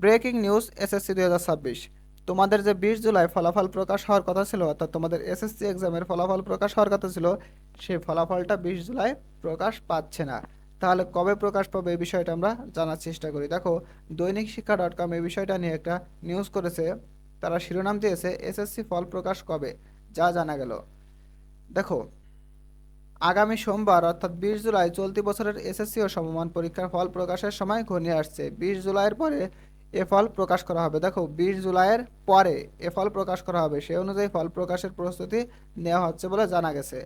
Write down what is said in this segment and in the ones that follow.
Breaking news SSC 2026। তোমাদের যে 20 জুলাই ফলাফল প্রকাশ হওয়ার কথা ছিল, অর্থাৎ তোমাদের এসএসসি এক্সামের ফলাফল প্রকাশ হওয়ার কথা ছিল, সেই ফলাফলটা 20 জুলাই প্রকাশ পাচ্ছে না। তাহলে কবে প্রকাশ পাবে এই বিষয়টা আমরা জানার চেষ্টা করি। দেখো, দৈনিক শিক্ষা .com এই বিষয়টা নিয়ে একটা নিউজ করেছে। তারা শিরোনাম দিয়েছে এসএসসি ফল প্রকাশ কবে, যা জানা গেল। দেখো, আগামী সোমবার অর্থাৎ 20 জুলাই চলতি বছরের এসএসসি ও সমমান পরীক্ষার ফল প্রকাশের সময় ঘনিয়ে আসছে। 20 জুলাইয়ের পরে এ ফল প্রকাশ করা হবে। দেখো, 20 জুলাইয়ের পরে এ ফল প্রকাশ করা হবে, সেই অনুযায়ী ফল প্রকাশের প্রস্তুতি নেওয়া হচ্ছে বলে জানা গেছে।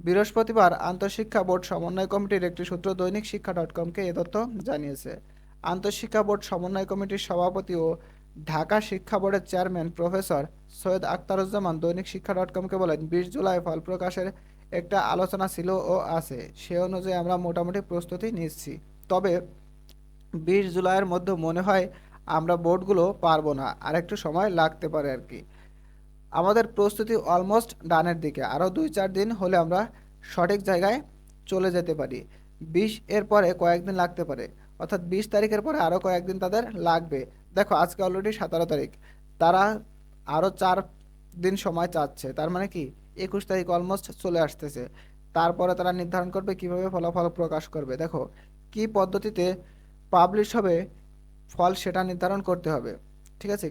বৃহস্পতিবার আন্তঃশিক্ষা বোর্ড সমন্বয় কমিটির একটি সূত্র দৈনিক শিক্ষা .comকে এ তথ্য জানিয়েছে। আন্তঃশিক্ষা বোর্ড সমন্বয় কমিটির সভাপতি ও ঢাকা শিক্ষা বোর্ডের চেয়ারম্যান প্রফেসর সৈয়দ আখতারুজ্জামান দৈনিক শিক্ষা .comকে বলেন, 20 জুলাই ফল প্রকাশের একটা আলোচনা ছিল ও আছে, সে অনুযায়ী আমরা মোটামুটি প্রস্তুতি নিচ্ছি। তবে 20 জুলাইয়ের মধ্যে মনে হয় আমরা বোর্ডগুলো পারবো না, আর একটু সময় লাগতে পারে আর কি। আমাদের প্রস্তুতি অলমোস্ট ডানের দিকে, আরও 2-4 দিন হলে আমরা সঠিক জায়গায় চলে যেতে পারি। 20 এর পরে কয়েকদিন লাগতে পারে, অর্থাৎ 20 তারিখের পরে আরও কয়েকদিন তাদের লাগবে। দেখো, আজকে অলরেডি 17 তারিখ, তারা আরও 4 দিন সময় চাচ্ছে, তার মানে কি 21 তারিখ অলমোস্ট চলে আসতেছে। তারপরে তারা নির্ধারণ করবে কিভাবে ফলাফল প্রকাশ করবে। দেখো, কি পদ্ধতিতে পাবলিশ হবে ফল সেটা নির্ধারণ করতে হবে। ঠিক আছে,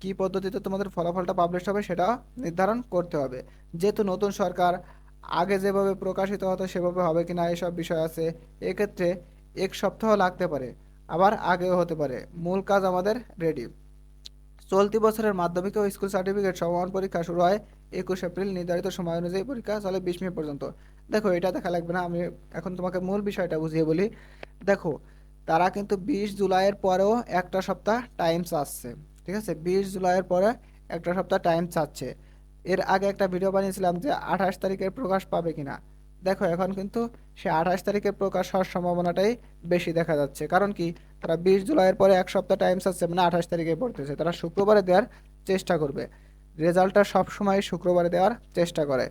কি পদ্ধতিতে তোমাদের ফলাফলটা পাবলিশ হবে সেটা নির্ধারণ করতে হবে। যেহেতু নতুন সরকার, আগে যেভাবে প্রকাশিত হতো সেভাবে হবে কিনা এসব বিষয় আছে। এক্ষেত্রে 1 সপ্তাহ লাগতে পারে, আবার আগেও হতে পারে। মূল কাজ আমাদের রেডি। চলতি বছরের মাধ্যমিক ও স্কুল সার্টিফিকেট সমমান পরীক্ষা শুরু হয় 21 এপ্রিল। নির্ধারিত সময় অনুযায়ী পরীক্ষা চলে 20 মে পর্যন্ত। দেখো, এটা দেখা লাগবে না, আমি এখন তোমাকে মূল বিষয়টা বুঝিয়ে বলি। দেখো, তারা কিন্তু 20 জুলাইয়ের পরেও একটা সপ্তাহ টাইম চাচ্ছে। ঠিক আছে, 20 জুলাইয়ের পরে একটা সপ্তাহ টাইম চাচ্ছে। এর আগে একটা ভিডিও বানিয়েছিলাম যে 28 তারিখের প্রকাশ পাবে কিনা। দেখো, এখন কিন্তু সে 28 তারিখে প্রকাশ হওয়ার সম্ভাবনাটাই বেশি দেখা যাচ্ছে। কারণ কি, তারা 20 জুলাইয়ের পরে এক সপ্তাহ টাইম চাচ্ছে, মানে 28 তারিখে পড়তেছে। তারা শুক্রবারে দেওয়ার চেষ্টা করবে, রেজাল্টটা সবসময় শুক্রবারে দেওয়ার চেষ্টা করে।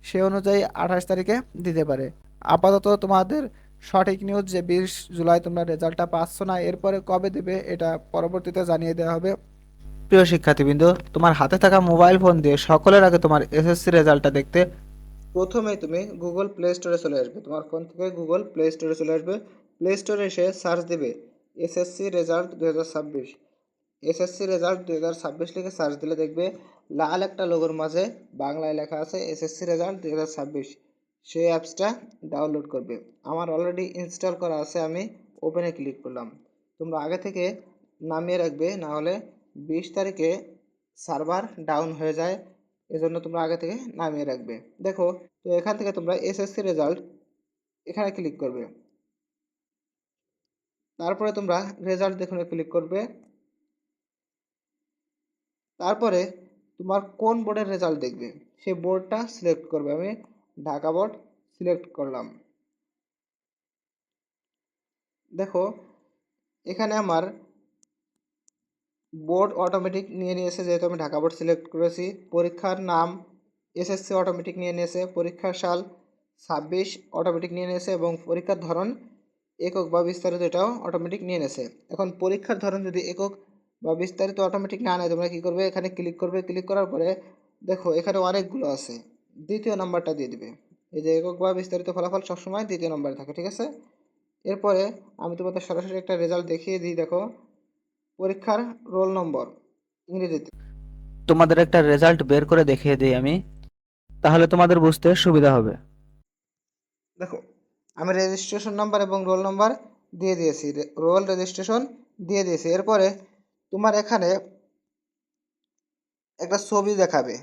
সে অনুযায়ী 28 তারিখে দিতে পারে। আপাতত তোমাদের সঠিক নিউজ যে 20 জুলাই তোমরা রেজাল্টটা পাচ্ছ না, এরপরে কবে দেবে এটা পরবর্তীতে জানিয়ে দেওয়া হবে। প্রিয় শিক্ষার্থীবৃন্দ, তোমার হাতে থাকা মোবাইল ফোন দিয়ে সকলের আগে তোমার এসএসসি রেজাল্টটা দেখতে প্রথমেই তুমি গুগল প্লে স্টোরে চলে আসবে। তোমার ফোন থেকে গুগল প্লে স্টোরে চলে আসবে। প্লে স্টোরে এসে সার্চ দেবে এসএসসি রেজাল্ট 2026। এসএসসি রেজাল্ট 2026 লিখে সার্চ দিলে দেখবে লাল একটা লোগোর মাঝে বাংলায় লেখা আছে এসএসসি রেজাল্ট 2026। সেই অ্যাপসটা ডাউনলোড করবে। আমার অলরেডি ইনস্টল করা আছে, আমি ওপেনে ক্লিক করলাম। তোমরা আগে থেকে নামিয়ে রাখবে, না হলে 20 তারিখে সার্ভার ডাউন হয়ে যায়, এজন্য তোমরা আগে থেকে নামিয়ে রাখবে। দেখো, তো এখান থেকে তোমরা এসএসসি রেজাল্ট এখানে ক্লিক করবে। তারপরে তোমরা রেজাল্ট দেখুন ক্লিক করবে। তারপরে তোমার কোন বোর্ডের রেজাল্ট দেখবে সেই বোর্ডটা সিলেক্ট করবে। আমি ঢাকা বোর্ড সিলেক্ট করলাম। দেখো, এখানে আমার বোর্ড অটোমেটিক নিয়ে নিয়েছে, যেহেতু আমি ঢাকা বোর্ড সিলেক্ট করেছি। পরীক্ষার নাম এসএসসি অটোমেটিক নিয়ে নিয়েছে। পরীক্ষার সাল 26 অটোমেটিক নিয়ে নিয়েছে, এবং পরীক্ষার ধরন একক বা বিস্তারিত এটাও অটোমেটিক নিয়ে নিয়েছে। এখন পরীক্ষার ধরন যদি একক বা বিস্তারিত অটোমেটিক না নেয়, তোমরা কী করবে, এখানে ক্লিক করবে। ক্লিক করার পরে দেখো এখানে অনেকগুলো আছে, দ্বিতীয় নাম্বারটা দিয়ে দিবে। এই যে একক বা বিস্তারিত ফলাফল সবসময় দ্বিতীয় নম্বরে থাকে, ঠিক আছে। এরপরে আমি তোমাদের সরাসরি একটা রেজাল্ট দেখিয়ে দিই। দেখো, পরীক্ষার রোল নম্বর ইংরেজিতে তোমাদের একটা রেজাল্ট বের করে দেখিয়ে দিই আমি, তাহলে তোমাদের বুঝতে সুবিধা হবে। দেখো, আমি রেজিস্ট্রেশন নাম্বার এবং রোল নাম্বার দিয়ে দিয়েছি, রোল রেজিস্ট্রেশন দিয়ে দিয়েছি। এরপরে তোমার এখানে একটা ছবি দেখাবে।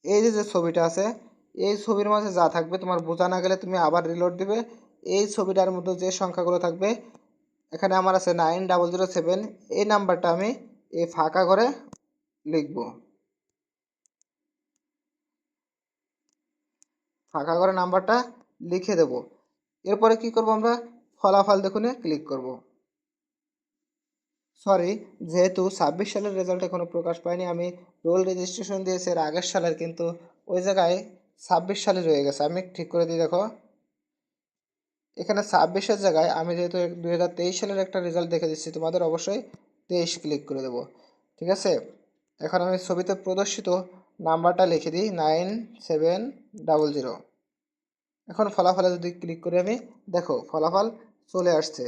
এই যে যে ছবিটা আছে, এই ছবির মাঝে যা থাকবে তোমার বোঝা না গেলে তুমি আবার রিলোড দিবে। এই ছবিটার মধ্যে যে সংখ্যাগুলো থাকবে, এখানে আমার আছে 9007, এই নাম্বারটা আমি এই ফাঁকা করে লিখব। ফাঁকা করে নাম্বারটা লিখে দেব। এরপরে কি করব, আমরা ফলাফল দেখুনে ক্লিক করব। সরি, যেহেতু 26 সালের রেজাল্ট এখনও প্রকাশ পায়নি, আমি রোল রেজিস্ট্রেশন দিয়েছি এর আগের সালের, কিন্তু ওই জায়গায় 26 সালে রয়ে গেছে। আমি ঠিক করে দিই। দেখো, এখানে 26-এর জায়গায় আমি যেহেতু 2023 সালের একটা রেজাল্ট দেখে দিচ্ছি তোমাদের, অবশ্যই 23 ক্লিক করে দেব। ঠিক আছে, এখন আমি ছবিতে প্রদর্শিত নাম্বারটা লিখে দিই 9700। এখন ফলাফলে যদি ক্লিক করি আমি, দেখো ফলাফল চলে আসছে।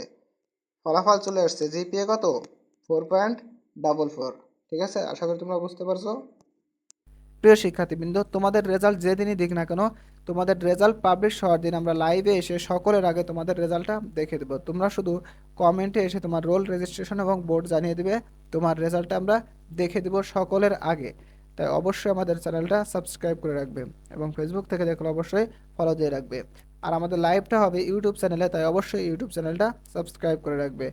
জিপিএ কত? 4.44। ঠিক আছে, আশা করি তোমরা বুঝতে পারছো। প্রিয় শিক্ষার্থীবৃন্দ, তোমাদের রেজাল্ট যেদিনই দিক না কেন, তোমাদের রেজাল্ট পাবলিশ হওয়ার দিন আমরা লাইভে এসে সকলের আগে তোমাদের রেজাল্টটা দেখে দেবো। তোমরা শুধু কমেন্টে এসে তোমার রোল রেজিস্ট্রেশন এবং বোর্ড জানিয়ে দিবে, তোমার রেজাল্টটা আমরা দেখে দেবো সকলের আগে। তাই অবশ্যই আমাদের চ্যানেলটা সাবস্ক্রাইব করে রাখবে এবং ফেসবুক থেকে দেখলে অবশ্যই ফলো দিয়ে রাখবে। আর আমাদের লাইভটা হবে ইউটিউব চ্যানেলে, তাই অবশ্যই ইউটিউব চ্যানেলটা সাবস্ক্রাইব করে রাখবে।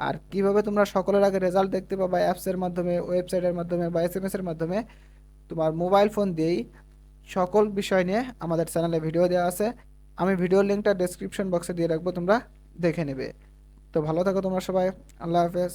আর কিভাবে তোমরা সকলের আগে রেজাল্ট দেখতে পাবা, অ্যাপসের মাধ্যমে, ওয়েবসাইটের মাধ্যমে বা এসএমএস এর মাধ্যমে, তোমার মোবাইল ফোন দিয়েই সকল বিষয় নিয়ে আমাদের চ্যানেলে ভিডিও দেওয়া আছে। আমি ভিডিওর লিঙ্কটা ডেসক্রিপশন বক্সে দিয়ে রাখবো, তোমরা দেখে নেবে। তো ভালো থাকো তোমরা সবাই, আল্লাহ হাফেজ।